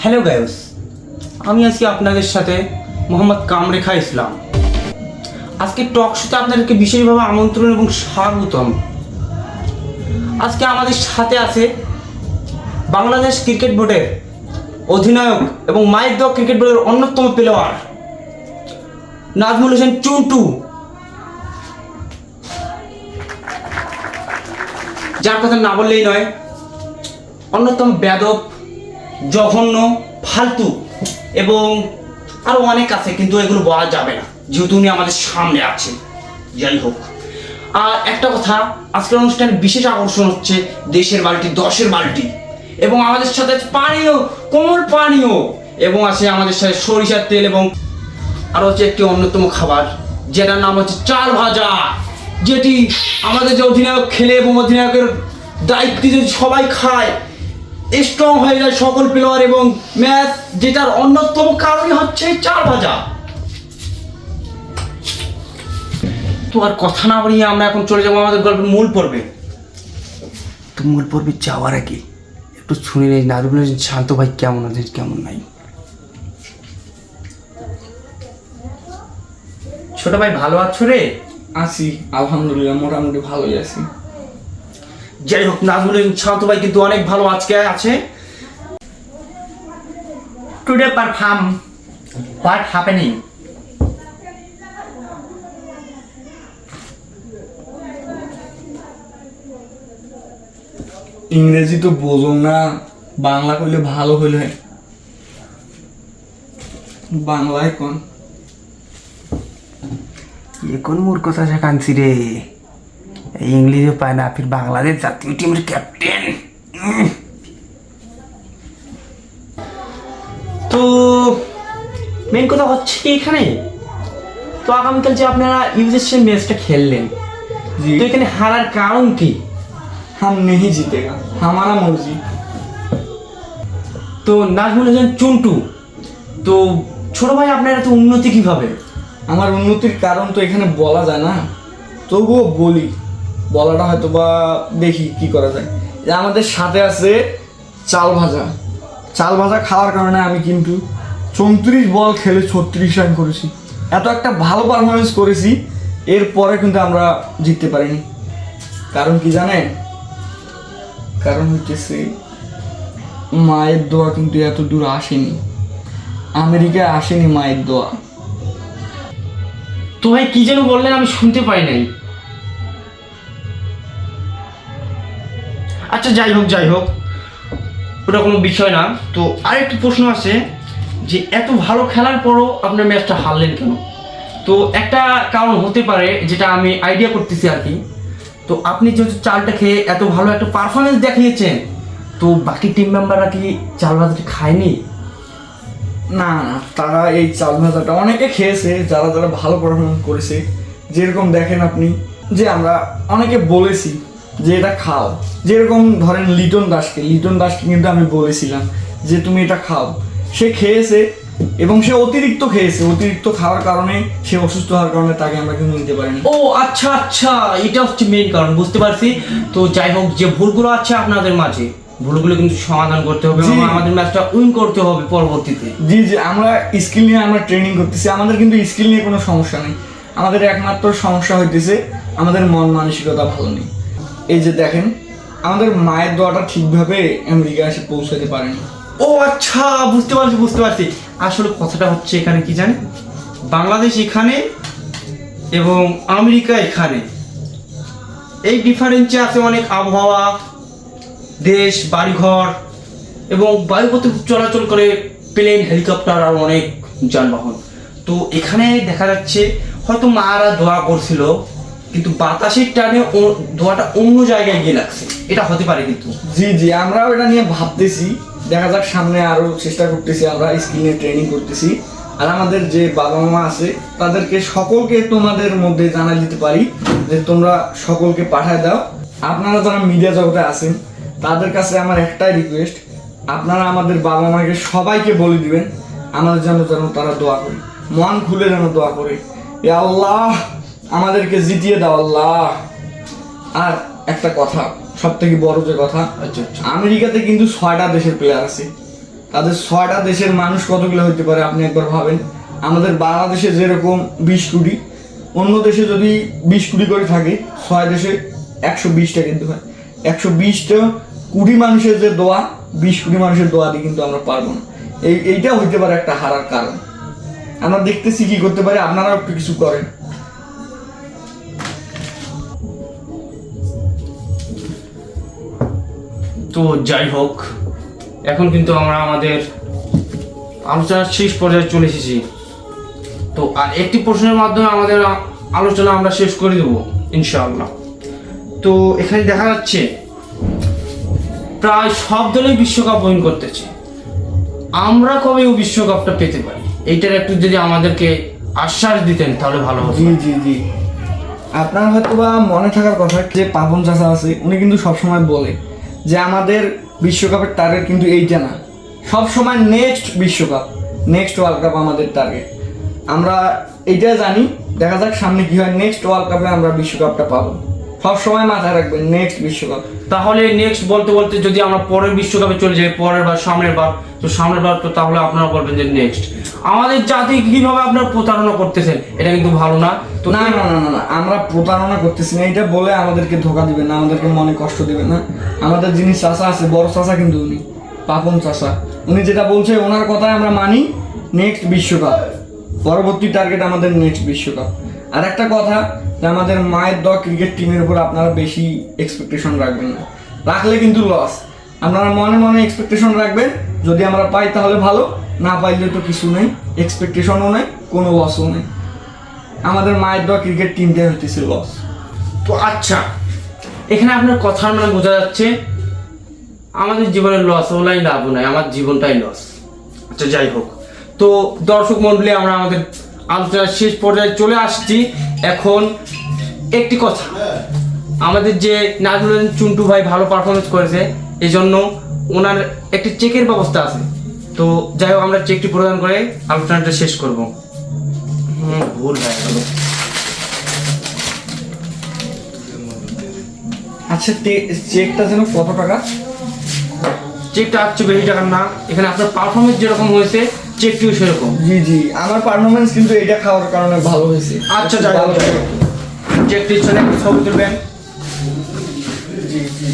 Hello guys, আমি আছি আপনাদের সাথে মোহাম্মদ কামরেখা ইসলাম। আজকে টক শোতে আপনাদেরকে বিশেষভাবে আমন্ত্রণ এবং স্বাগতম। আজকে আমাদের সাথে আছে বাংলাদেশ ক্রিকেট বোর্ডের অধিনায়ক এবং মায়ের দোয়া ক্রিকেট বোর্ডের অন্যতম প্লেয়ার নাজমুল হোসেন চুন্টু, যার কথা না বললেই নয়। অন্যতম বেয়াদব, জঘন্য, ফালতু এবং আরও অনেক আছে, কিন্তু এগুলো বলা যাবে না যেহেতু উনি আমাদের সামনে আছে। যাই হোক, আর একটা কথা, আজকের অনুষ্ঠানের বিশেষ আকর্ষণ হচ্ছে দেশের বালতি, দশের বালতি, এবং আমাদের সাথে আছে পানীয়, কোমল পানীয়, এবং আছে আমাদের সাথে সরিষার তেল, এবং আরও হচ্ছে একটি অন্যতম খাবার যেটার নাম হচ্ছে চাল ভাজা, যেটি আমাদের যে অধিনায়ক খেলে এবং অধিনায়কের দায়িত্বে যদি সবাই খায়, স্ট্রং হয়ে যায় সকল প্লেয়ার এবং ম্যাচ যেটার অন্যতম কারণই হচ্ছে চাল ভাজা। তো আর কথা না বলিয়ে আমরা এখন চলে যাবো আমাদের গল্পের মূল পর্বে। তো মূল পর্বে যাওয়ার আগে একটু শুনে নেই নাজমুল হোসেন শান্ত ভাই কেমন আছেন, কেমন নাই। ছোট ভাই ভালো আছো রে? আছি, আলহামদুলিল্লাহ, মোটামুটি ভালোই আছি। যাই হোক, নাজমুল হোসেন শান্ত ভাই কিন্তু অনেক ভালো আজকে আছে। Today perform what happening. ইংরেজি তো বোঝো না, বাংলা কইলে ভালো হইলে। বাংলায় কোন এখন মূর্খতা শেখানছি রে, ইংলিশে পায় না, ফির বাংলাদেশ জাতীয় টিমের ক্যাপ্টেন। তো মেন কথা হচ্ছে কি এখানে, তো আগামীকাল যে আপনারা ইউএসএ ম্যাচটা খেললেন, জি, তো এখানে হারার কারণ কি? हम नहीं जीतेगा, हमारा मर्जी। তো নাজমুল হোসেন চুন্টু, তো ছোট ভাই আপনার এত উন্নতি কিভাবে? আমার উন্নতির কারণ তো এখানে বলা যায় না, তবুও বলি, বলাটা হয়তো বা দেখি কি করা যায়। যে আমাদের সাথে আছে চাল ভাজা। চাল ভাজা খাওয়ার কারণে আমি কিন্তু 34 বল খেলে 36 রান করেছি। এত একটা ভালো পারফরমেন্স করেছি, এরপরে কিন্তু আমরা জিততে পারিনি। কারণ কি জানেন? কারণ হচ্ছে মায়ের দোয়া কিন্তু এত দূর আসেনি, আমেরিকায় আসেনি মায়ের দোয়া। তো ভাই কি যেন বললেন, আমি শুনতে পাই নাই। আচ্ছা যাই হোক, ওটা কোনো বিষয় না। তো আরেকটি প্রশ্ন আছে যে এত ভালো খেলার পরও আপনার ম্যাচটা হারলেন কেন? তো একটা কারণ হতে পারে, যেটা আমি আইডিয়া করতেছি আর কি। তো আপনি যেহেতু চালটা খেয়ে এত ভালো একটা পারফরমেন্স দেখিয়েছেন, তো বাকি টিম মেম্বাররা কি চাল ভাজাটা খায়নি? না না, তারা এই চাল ভাজাটা অনেকে খেয়েছে, যারা যারা ভালো পারফরমেন্স করেছে। যেরকম দেখেন আপনি, যে আমরা অনেকে বলেছি যে এটা খাও, যেরকম ধরেন লিটন দাসকে কিন্তু আমি বলেছিলাম যে তুমি এটা খাও, সে খেয়েছে এবং সে অতিরিক্ত খাওয়ার কারণে, সে অসুস্থ হওয়ার কারণে তাকে আমরা কিন্তু নিতে পারিনি। ও আচ্ছা, এটা হচ্ছে মেইন কারণ, বুঝতে পারছি। তো যাই হোক, যে ভুলগুলো আছে আপনাদের মাঝে, ভুলগুলো কিন্তু সমাধান করতে হবে এবং আমাদের ম্যাচটা উইন করতে হবে পরবর্তীতে। জি, আমরা স্কিল নিয়ে আমরা ট্রেনিং করতেছি। আমাদের কিন্তু স্কিল নিয়ে কোনো সমস্যা নেই, আমাদের একমাত্র সমস্যা হইতেছে আমাদের মন মানসিকতা ভালো নেই। এই যে দেখেন, আমাদের মায়ের দোয়াটা ঠিকভাবে আমেরিকা এসে পৌঁছাতে পারেনি। ও আচ্ছা, বুঝতে পারছি। আসলে কথাটা হচ্ছে এখানে কি জানেন, বাংলাদেশ এখানে এবং আমেরিকা এখানে, এই ডিফারেন্সে আছে অনেক আবহাওয়া, দেশ, বাড়িঘর এবং বায়ুপথে চলাচল করে প্লেন, হেলিকপ্টার আর অনেক যানবাহন। তো এখানে দেখা যাচ্ছে হয়তো মারা দোয়া করছিল, কিন্তু বাতাসের টানে দোয়াটা অন্য জায়গায় গিয়ে লাগছে, এটা হতে পারে কিন্তু। জি, আমরাও এটা নিয়ে ভাবতেছি, দেখা যাক, সামনে আরও চেষ্টা করতেছি, আমরা স্কিল নিয়ে ট্রেনিং করতেছি। আর আমাদের যে বাবা মা আছে তাদেরকে সকলকে তোমাদের মধ্যে জানাই দিতে পারি যে তোমরা সকলকে পাঠায় দাও। আপনারা যারা মিডিয়া জগতে আছেন তাদের কাছে আমার একটাই রিকোয়েস্ট, আপনারা আমাদের বাবা মাকে সবাইকে বলে দিবেন আমাদের যেন তারা দোয়া করে, মন খুলে যেন দোয়া করে, এ আল্লাহ আমাদেরকে জিতিয়ে দাও আল্লাহ। আর একটা কথা, সব থেকে বড় যে কথা, আমেরিকাতে কিন্তু 6টা দেশের প্লেয়ার আছে। তাদের 6টা দেশের মানুষ কতগুলো হইতে পারে আপনি একবার ভাবেন। আমাদের বাংলাদেশে যেরকম 20 কোটি, অন্য দেশে যদি 20 কোটি করে থাকে, 6 দেশে 120টা কিন্তু হয়। 120টা কোটি মানুষের যে দোয়া, 20 কোটি মানুষের দোয়া দিয়ে কিন্তু আমরা পারবো না। এইটা হইতে পারে একটা হারার কারণ। আমরা দেখতেছি কি করতে পারি, আপনারাও একটু কিছু করেন। তো যাই হোক, এখন কিন্তু আমরা আমাদের আলোচনার শেষ পর্যায়ে চলে এসেছি। তো আর একটি প্রশ্নের মাধ্যমে আমাদের আলোচনা আমরা শেষ করে দেবো ইনশাআল্লাহ। তো এখানে দেখা যাচ্ছে প্রায় সব দলই বিশ্বকাপ উইন করতেছে। আমরা কবে ও বিশ্বকাপটা পেতে পারি, এইটার একটু যদি আমাদেরকে আশ্বাস দিতেন তাহলে ভালো হতো। জি জি জি, আপনার হয়তো বা মনে থাকার কথা যে পাপন চাচা আছে, উনি কিন্তু সবসময় বলে যে আমাদের বিশ্বকাপের টার্গেট কিন্তু এইটা না, সবসময় নেক্সট বিশ্বকাপ, নেক্সট ওয়ার্ল্ড কাপ আমাদের টার্গেট। আমরা এইটা জানি, দেখা যাক সামনে কি হয়। নেক্সট ওয়ার্ল্ড কাপে আমরা বিশ্বকাপটা পাবো, সবসময় মাথায় রাখবেন নেক্সট বিশ্বকাপ। তাহলে নেক্সট বলতে বলতে যদি আমরা পরের বিশ্বকাপে চলে যাই, পরের বার সামনের বার, তো সামনের বার তো তাহলে আপনারা বলবেন যে নেক্সট। আমাদের জাতি কিভাবে আপনারা প্রতারণা করতেছেন, এটা কিন্তু ভালো না। তো না না না না না, আমরা প্রতারণা করতেছি না, এটা বলে আমাদেরকে ধোকা দিবেন না, আমাদেরকে মনে কষ্ট দিবেন না। আমাদের যিনি চাচা আছে, বড় চাচা কিন্তু উনি, পাপন চাচা, উনি যেটা বলছে ওনার কথাই আমরা মানি। নেক্সট বিশ্বকাপ, পরবর্তী টার্গেট আমাদের নেক্সট বিশ্বকাপ। আর একটা কথা, যে আমাদের মায়ের দোয়া ক্রিকেট টিমের উপর আপনারা বেশি এক্সপেকটেশন রাখবেন না, রাখলে কিন্তু লস। আপনারা মনে মনে এক্সপেকটেশন রাখবেন, যদি আমরা পাই তাহলে ভালো, না পাইলে তো কিছু নেই, এক্সপেকটেশনও নেই, কোনো লসও নেই। আমাদের মায়ের দোয়া ক্রিকেট টিমটাই হইতেছে লস। তো আচ্ছা, এখানে আপনার কথার মানে বোঝা যাচ্ছে আমাদের জীবনের লস হলাই লাভ নাই, আমার জীবনটাই লস। আচ্ছা যাই হোক, তো দর্শক মণ্ডলী, আমরা আমাদের আলোচনার শেষ পর্যায়ে চলে আসছি। এখন একটি কথা, আমাদের যে নাজমুল চুন্টু ভাই ভালো পারফরমেন্স করেছে, এই জন্য ওনার একটি চেকের ব্যবস্থা আছে। তো যাই হোক, আমরা চেকটি প্রদান করে আলোচনাটা শেষ করব। ভুল হয়ে গেল। আচ্ছা, চেকটা যেন কত টাকা? চেকটা হচ্ছে বেশি টাকার না, এখানে আপনার পারফরমেন্স যেরকম হয়েছে চেকটিও সেরকম। জি জি, আমার পারফরমেন্স কিন্তু এটা খাওয়ার কারণে ভালো হয়েছে। আচ্ছা যাই হোক, চেকটির সাথে একটা ছবি তুলবেন। জি জি।